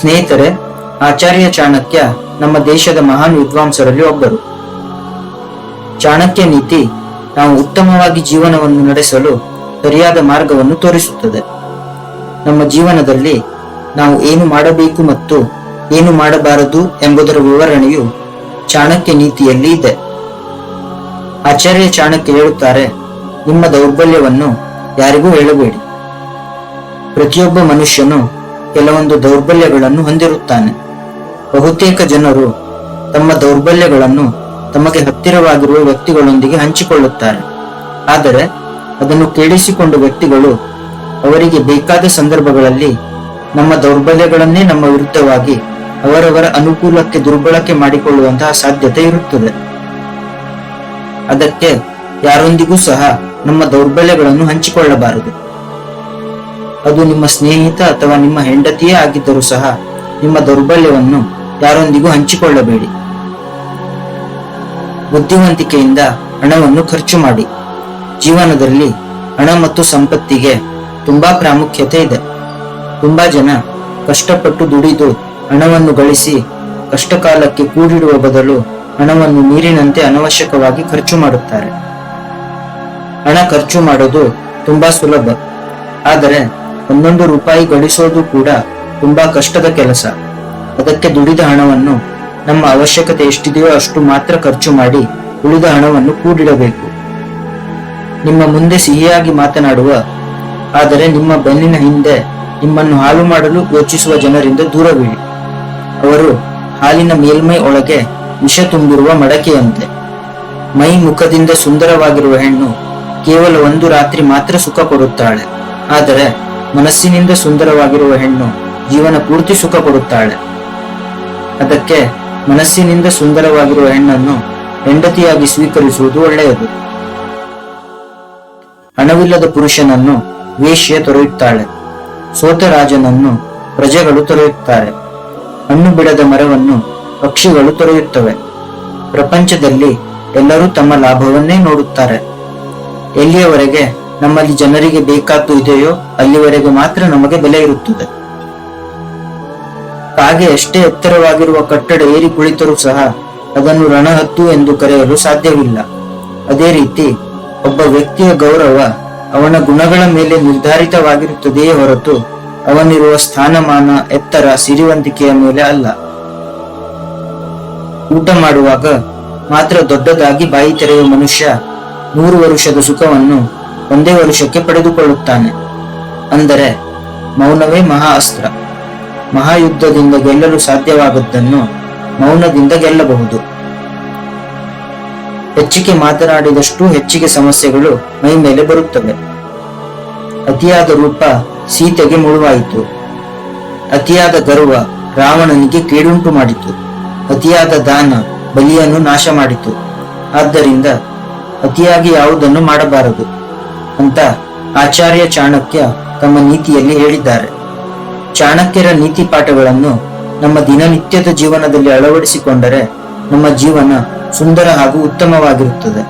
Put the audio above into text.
ಸ್ನೇಹಿತರೆ, ಆಚಾರ್ಯ ಚಾಣಕ್ಯ ನಮ್ಮ ದೇಶದ ಮಹಾನ್ ವಿದ್ವಾಂಸರಲ್ಲಿ ಒಬ್ಬರು. ಚಾಣಕ್ಯ ನೀತಿ ನಾವು ಉತ್ತಮವಾಗಿ ಜೀವನವನ್ನು ನಡೆಸಲು ಸರಿಯಾದ ಮಾರ್ಗವನ್ನು ತೋರಿಸುತ್ತದೆ. ನಮ್ಮ ಜೀವನದಲ್ಲಿ ನಾವು ಏನು ಮಾಡಬೇಕು ಮತ್ತು ಏನು ಮಾಡಬಾರದು ಎಂಬುದರ ವಿವರಣೆಯು ಚಾಣಕ್ಯ ನೀತಿಯಲ್ಲಿ ಇದೆ. ಆಚಾರ್ಯ ಚಾಣಕ್ಯ ಹೇಳುತ್ತಾರೆ, ನಿಮ್ಮ ದೌರ್ಬಲ್ಯವನ್ನು ಯಾರಿಗೂ ಹೇಳಬೇಡಿ. ಪ್ರತಿಯೊಬ್ಬ ಮನುಷ್ಯನು ಕೆಲವೊಂದು ದೌರ್ಬಲ್ಯಗಳನ್ನು ಹೊಂದಿರುತ್ತಾನೆ. ಬಹುತೇಕ ಜನರು ತಮ್ಮ ದೌರ್ಬಲ್ಯಗಳನ್ನು ತಮಗೆ ಹತ್ತಿರವಾಗಿರುವ ವ್ಯಕ್ತಿಗಳೊಂದಿಗೆ ಹಂಚಿಕೊಳ್ಳುತ್ತಾರೆ. ಆದರೆ ಅದನ್ನು ಕೇಳಿಸಿಕೊಂಡ ವ್ಯಕ್ತಿಗಳು ಅವರಿಗೆ ಬೇಕಾದ ಸಂದರ್ಭಗಳಲ್ಲಿ ನಮ್ಮ ದೌರ್ಬಲ್ಯಗಳನ್ನೇ ನಮ್ಮ ವಿರುದ್ಧವಾಗಿ ಅವರವರ ಅನುಕೂಲಕ್ಕೆ ದುರ್ಬಳಕೆ ಮಾಡಿಕೊಳ್ಳುವಂತಹ ಸಾಧ್ಯತೆ ಇರುತ್ತದೆ. ಅದಕ್ಕೆ ಯಾರೊಂದಿಗೂ ಸಹ ನಮ್ಮ ದೌರ್ಬಲ್ಯಗಳನ್ನು ಹಂಚಿಕೊಳ್ಳಬಾರದು. ಅದು ನಿಮ್ಮ ಸ್ನೇಹಿತ ಅಥವಾ ನಿಮ್ಮ ಹೆಂಡತಿಯೇ ಆಗಿದ್ದರೂ ಸಹ ನಿಮ್ಮ ದೌರ್ಬಲ್ಯವನ್ನು ಯಾರೊಂದಿಗೂ ಹಂಚಿಕೊಳ್ಳಬೇಡಿ. ಬುದ್ಧಿವಂತಿಕೆಯಿಂದ ಹಣವನ್ನು ಖರ್ಚು ಮಾಡಿ. ಜೀವನದಲ್ಲಿ ಹಣ ಮತ್ತು ಸಂಪತ್ತಿಗೆ ತುಂಬಾ ಪ್ರಾಮುಖ್ಯತೆ ಇದೆ. ತುಂಬಾ ಜನ ಕಷ್ಟಪಟ್ಟು ದುಡಿದು ಹಣವನ್ನು ಗಳಿಸಿ ಕಷ್ಟಕಾಲಕ್ಕೆ ಕೂಡಿಡುವ ಬದಲು ಹಣವನ್ನು ನೀರಿನಂತೆ ಅನವಶ್ಯಕವಾಗಿ ಖರ್ಚು ಮಾಡುತ್ತಾರೆ. ಹಣ ಖರ್ಚು ಮಾಡೋದು ತುಂಬಾ ಸುಲಭ, ಆದರೆ 1 ರೂಪಾಯಿ ಗಳಿಸೋದು ಕೂಡ ತುಂಬಾ ಕಷ್ಟದ ಕೆಲಸ. ಅದಕ್ಕೆ ದುಡಿದ ಹಣವನ್ನು ನಮ್ಮ ಅವಶ್ಯಕತೆ ಎಷ್ಟಿದೆಯೋ ಅಷ್ಟು ಮಾತ್ರ ಖರ್ಚು ಮಾಡಿ ಉಳಿದ ಹಣವನ್ನು ಕೂಡಿಡಬೇಕು. ನಿಮ್ಮ ಮುಂದೆ ಸಿಹಿಯಾಗಿ ಮಾತನಾಡುವ, ಆದರೆ ನಿಮ್ಮ ಬೆನ್ನಿನ ಹಿಂದೆ ನಿಮ್ಮನ್ನು ಹಾಳು ಮಾಡಲು ಯೋಚಿಸುವ ಜನರಿಂದ ದೂರವಿಡಿ. ಅವರು ಹಾಲಿನ ಮೇಲ್ಮೈ ಒಳಗೆ ವಿಷ ತುಂಬಿರುವ ಮಡಕೆಯಂತೆ. ಮೈ ಮುಖದಿಂದ ಸುಂದರವಾಗಿರುವ ಹೆಣ್ಣು ಕೇವಲ 1 ರಾತ್ರಿ ಮಾತ್ರ ಸುಖ ಕೊಡುತ್ತಾಳೆ, ಆದರೆ ಮನಸ್ಸಿನಿಂದ ಸುಂದರವಾಗಿರುವ ಹೆಣ್ಣು ಜೀವನ ಪೂರ್ತಿ ಸುಖ ಕೊಡುತ್ತಾಳೆ. ಅದಕ್ಕೆ ಮನಸ್ಸಿನಿಂದ ಸುಂದರವಾಗಿರುವ ಹೆಣ್ಣನ್ನು ಹೆಂಡತಿಯಾಗಿ ಸ್ವೀಕರಿಸುವುದು ಒಳ್ಳೆಯದು. ಹಣವಿಲ್ಲದ ಪುರುಷನನ್ನು ವೇಶ್ಯೆ ತೊರೆಯುತ್ತಾಳೆ. ಸೋತ ರಾಜನನ್ನು ಪ್ರಜೆಗಳು ತೊರೆಯುತ್ತಾರೆ. ಹಣ್ಣು ಬಿಡದ ಮರವನ್ನು ಪಕ್ಷಿಗಳು ತೊರೆಯುತ್ತವೆ. ಪ್ರಪಂಚದಲ್ಲಿ ಎಲ್ಲರೂ ತಮ್ಮ ಲಾಭವನ್ನೇ ನೋಡುತ್ತಾರೆ. ಎಲ್ಲಿಯವರೆಗೆ ನಮ್ಮಲ್ಲಿ ಜನರಿಗೆ ಬೇಕಾದ್ದು ಇದೆಯೋ ಅಲ್ಲಿವರೆಗೆ ಮಾತ್ರ ನಮಗೆ ಬೆಲೆ ಇರುತ್ತದೆ. ಕಾಗೆ ಎಷ್ಟೇ ಎತ್ತರವಾಗಿರುವ ಕಟ್ಟಡ ಏರಿ ಕುಳಿತರೂ ಸಹ ಅದನ್ನು ರಣಹದ್ದು ಎಂದು ಕರೆಯಲು ಸಾಧ್ಯವಿಲ್ಲ. ಅದೇ ರೀತಿ ಒಬ್ಬ ವ್ಯಕ್ತಿಯ ಗೌರವ ಅವನ ಗುಣಗಳ ಮೇಲೆ ನಿರ್ಧಾರಿತವಾಗಿರುತ್ತದೆಯೇ ಹೊರತು ಅವನಿರುವ ಸ್ಥಾನಮಾನ, ಎತ್ತರ, ಸಿರಿವಂತಿಕೆಯ ಮೇಲೆ ಅಲ್ಲ. ಊಟ ಮಾಡುವಾಗ ಮಾತ್ರ ದೊಡ್ಡದಾಗಿ ಬಾಯಿ ತೆರೆಯುವ ಮನುಷ್ಯ 100 ವರುಷದ ಸುಖವನ್ನು 1 ವರುಷಕ್ಕೆ ಪಡೆದುಕೊಳ್ಳುತ್ತಾನೆ. ಅಂದರೆ ಮೌನವೇ ಮಹಾ ಅಸ್ತ್ರ. ಮಹಾಯುದ್ಧದಿಂದ ಗೆಲ್ಲಲು ಸಾಧ್ಯವಾಗದ್ದನ್ನು ಮೌನದಿಂದ ಗೆಲ್ಲಬಹುದು. ಹೆಚ್ಚಿಗೆ ಮಾತನಾಡಿದಷ್ಟು ಹೆಚ್ಚಿಗೆ ಸಮಸ್ಯೆಗಳು ಮೈ ಮೇಲೆ ಬರುತ್ತವೆ. ಅತಿಯಾದ ರೂಪ ಸೀತೆಗೆ ಮುಳುವಾಯಿತು. ಅತಿಯಾದ ಗರ್ವ ರಾವಣನಿಗೆ ಕೇಡುಂಟು ಮಾಡಿತು. ಅತಿಯಾದ ದಾನ ಬಲಿಯನ್ನು ನಾಶ ಮಾಡಿತು. ಆದ್ದರಿಂದ ಅತಿಯಾಗಿ ಯಾವುದನ್ನು ಮಾಡಬಾರದು ಅಂತ ಆಚಾರ್ಯ ಚಾಣಕ್ಯ ತಮ್ಮ ನೀತಿಯಲ್ಲಿ ಹೇಳಿದ್ದಾರೆ. ಚಾಣಕ್ಯರ ನೀತಿ ಪಾಠಗಳನ್ನು ನಮ್ಮ ದಿನನಿತ್ಯದ ಜೀವನದಲ್ಲಿ ಅಳವಡಿಸಿಕೊಂಡರೆ ನಮ್ಮ ಜೀವನ ಸುಂದರ ಹಾಗೂ ಉತ್ತಮವಾಗಿರುತ್ತದೆ.